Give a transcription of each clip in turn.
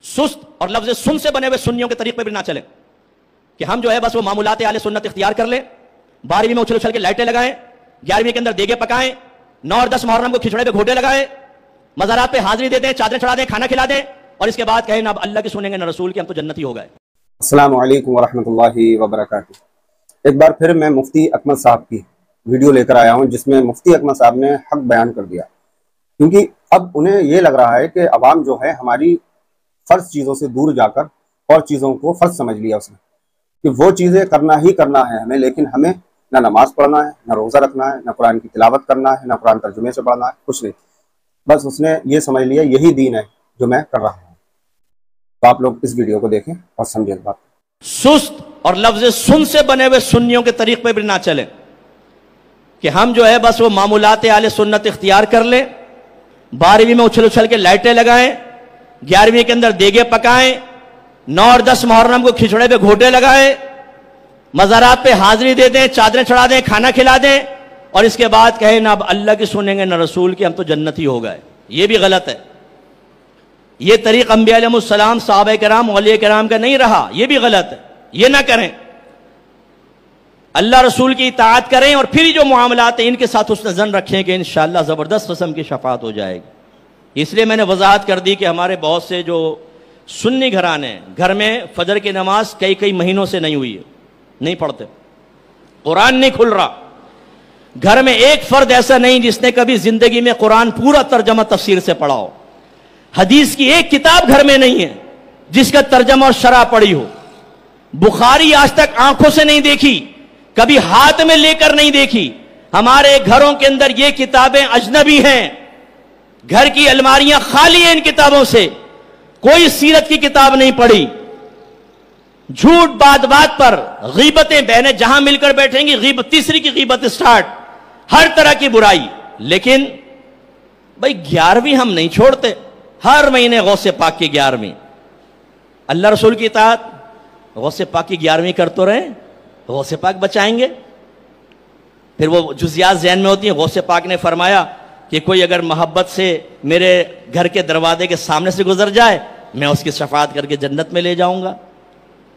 سست اور لفظ سن سے بنے ہوئے سنیوں کے طریق پہ بھی نہ چلیں کہ ہم جو ہے بس وہ معمولات اہل سنت اختیار کر لیں، 12ویں میں اچھل اچھل کے لائٹیں لگائیں، 11ویں کے اندر دیگے پکائیں، 9 اور 10 محرم کو کھچڑے پہ گھوٹے لگائیں، مزارات پہ حاضری دے دیں، چادریں چڑھا دیں، کھانا کھلا دیں، اور اس کے بعد کہیں نہ اب اللہ کی سنیں گے نہ رسول کی، ہم تو جنتی ہو گئے۔ السلام علیکم ورحمۃ اللہ وبرکاتہ۔ ایک بار پھر میں مفتی اکمل صاحب کی ویڈیو لے کر آیا ہوں جس میں مفتی اکمل صاحب نے حق بیان کر دیا، کیونکہ اب انہیں یہ لگ رہا ہے کہ عوام جو ہے ہماری فرض چیزوں سے دور جا کر اور چیزوں کو فرض سمجھ لیا اس نے کہ وہ چیزیں کرنا ہی کرنا ہے ہمیں، لیکن ہمیں نہ نماز پڑھنا ہے، نہ روزہ رکھنا ہے، نہ قرآن کی تلاوت کرنا ہے، نہ قرآن ترجمے سے پڑھنا ہے، کچھ نہیں، بس اس نے یہ سمجھ لیا یہی دین ہے جو میں کر رہا ہوں۔ تو آپ لوگ اس ویڈیو کو دیکھیں اور سمجھیں بات۔ سست اور لفظ سن سے بنے ہوئے سنیوں کے طریق پہ بھی نہ چلیں کہ ہم جو ہے بس وہ معمولات اہل سنت اختیار کر لیں، 12ویں میں اچھل اچھل کے لائٹیں لگائیں، 11ویں کے اندر دیگے پکائیں، 9 اور 10 محرم کو کھچڑے پہ گھوٹے لگائیں، مزارات پہ حاضری دے دیں، چادریں چڑھا دیں، کھانا کھلا دیں، اور اس کے بعد کہیں نہ اب اللہ کی سنیں گے نہ رسول کی، ہم تو جنتی ہو گئے۔ یہ بھی غلط ہے، یہ طریق انبیاء علیہ السلام، صحابہ کرام، اولیاء کرام کا نہیں رہا، یہ بھی غلط ہے، یہ نہ کریں۔ اللہ رسول کی اطاعت کریں اور پھر جو معاملات ہیں ان کے ساتھ حسن ظن رکھیں کہ انشاءاللہ زبردست قسم کی شفاعت ہو جائے گی۔ اس لیے میں نے وضاحت کر دی کہ ہمارے بہت سے جو سنی گھرانے ہیں، گھر میں فجر کی نماز کئی مہینوں سے نہیں ہوئی ہے، نہیں پڑھتے، قرآن نہیں کھل رہا، گھر میں ایک فرد ایسا نہیں جس نے کبھی زندگی میں قرآن پورا ترجمہ تفسیر سے پڑھا ہو، حدیث کی ایک کتاب گھر میں نہیں ہے جس کا ترجمہ اور شرح پڑھی ہو، بخاری آج تک آنکھوں سے نہیں دیکھی، کبھی ہاتھ میں لے کر نہیں دیکھی، ہمارے گھروں کے اندر یہ کتابیں اجنبی ہیں، گھر کی الماریاں خالی ہیں ان کتابوں سے، کوئی سیرت کی کتاب نہیں پڑھی، جھوٹ بات پر غیبتیں، بہنیں جہاں مل کر بیٹھیں گی غیبت، تیسری کی غیبت سٹارٹ، ہر طرح کی برائی۔ لیکن بھائی 11ویں ہم نہیں چھوڑتے، ہر مہینے غوث پاک کی 11ویں، اللہ رسول کی اطاعت، غوث پاک کی 11ویں کر تو رہے، غوث پاک بچائیں گے۔ پھر وہ جزیات ذہن میں ہوتی ہیں، غوث پاک نے فرمایا کہ کوئی اگر محبت سے میرے گھر کے دروازے کے سامنے سے گزر جائے میں اس کی شفاعت کر کے جنت میں لے جاؤں گا۔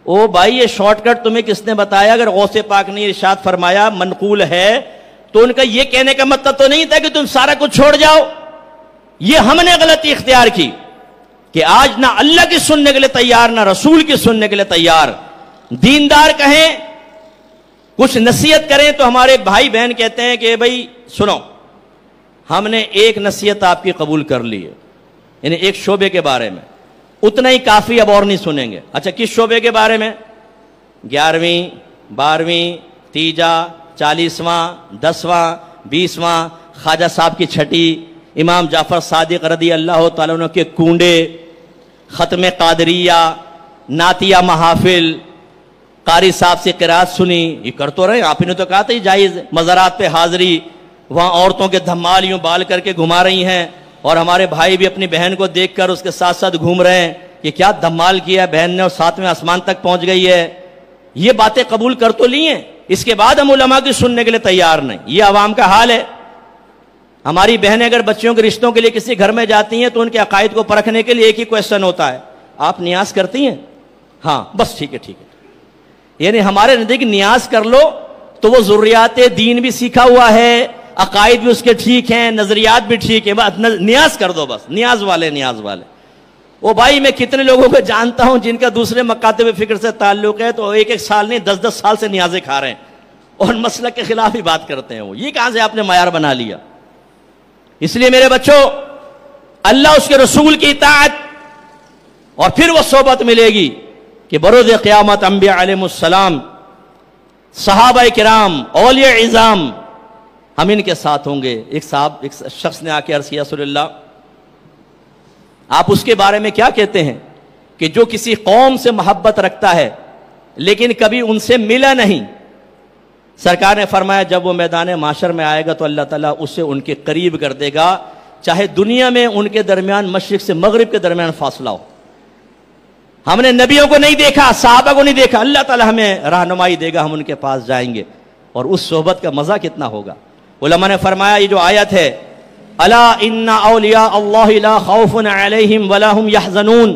او بھائی یہ شارٹ کٹ تمہیں کس نے بتایا؟ اگر غوث پاک نے ارشاد فرمایا منقول ہے تو ان کا یہ کہنے کا مطلب تو نہیں تھا کہ تم سارا کچھ چھوڑ جاؤ۔ یہ ہم نے غلطی اختیار کی کہ آج نہ اللہ کی سننے کے لیے تیار، نہ رسول کی سننے کے لیے تیار۔ دیندار کہیں، کچھ نصیحت کریں تو ہمارے بھائی بہن کہتے ہیں کہ بھائی سنو، ہم نے ایک نصیحت آپ کی قبول کر لی ہے، یعنی ایک شعبے کے بارے میں، اتنا ہی کافی، اب اور نہیں سنیں گے۔ اچھا کس شعبے کے بارے میں؟ 11ویں، 12ویں، تیجا، 40واں، 10واں، 20واں، خواجہ صاحب کی چھٹی، امام جعفر صادق رضی اللہ تعالیٰ عنہ کے کنڈے، ختم قادریہ، نعتیہ محافل، قاری صاحب سے قرات سنی، یہ کر تو رہے، آپ نے تو کہا تھا یہ جائز ہے۔ مزارات پہ حاضری، وہاں عورتوں کے دھمال یوں بال کر کے گھما رہی ہیں، اور ہمارے بھائی بھی اپنی بہن کو دیکھ کر اس کے ساتھ ساتھ گھوم رہے ہیں کہ کیا دھمال کیا بہن نے اور 7ویں آسمان تک پہنچ گئی ہے۔ یہ باتیں قبول کر تو لی ہیں، اس کے بعد ہم علماء کی سننے کے لیے تیار نہیں۔ یہ عوام کا حال ہے۔ ہماری بہنیں اگر بچیوں کے رشتوں کے لیے کسی گھر میں جاتی ہیں تو ان کے عقائد کو پرکھنے کے لیے ایک ہی کویسچن ہوتا ہے، آپ نیاز کرتی ہیں؟ ہاں بس ٹھیک ہے۔ یعنی ہمارے نزدیک نیاز کر لو تو وہ ضروریات دین بھی سیکھا ہوا ہے، عقائد بھی اس کے ٹھیک ہیں، نظریات بھی ٹھیک ہیں، بس نیاز کر دو، بس نیاز والے۔ وہ بھائی میں کتنے لوگوں کو جانتا ہوں جن کا دوسرے مکاتب فکر سے تعلق ہے تو 1 سال نہیں 10 سال سے نیازیں کھا رہے ہیں اور مسلک کے خلاف ہی بات کرتے ہیں۔ وہ یہ کہاں سے آپ نے معیار بنا لیا؟ اس لیے میرے بچوں، اللہ اس کے رسول کی اطاعت اور پھر وہ صحبت ملے گی کہ بروز قیامت انبیاء علیہ السلام، صحابہ کرام، اولیاء عظام، ہم ان کے ساتھ ہوں گے۔ ایک شخص نے آ کے عرض کیا رسول اللہ آپ اس کے بارے میں کیا کہتے ہیں کہ جو کسی قوم سے محبت رکھتا ہے لیکن کبھی ان سے ملا نہیں؟ سرکار نے فرمایا جب وہ میدان معاشر میں آئے گا تو اللہ تعالیٰ اسے ان کے قریب کر دے گا، چاہے دنیا میں ان کے درمیان مشرق سے مغرب کے درمیان فاصلہ ہو۔ ہم نے نبیوں کو نہیں دیکھا، صحابہ کو نہیں دیکھا، اللہ تعالیٰ ہمیں رہنمائی دے گا، ہم ان کے پاس جائیں گے، اور اس صحبت کا مزہ کتنا ہوگا۔ علماء نے فرمایا یہ جو آیت ہے الا ان اولیاء اللہ لا خوف علیہم ولا هم يحزنون،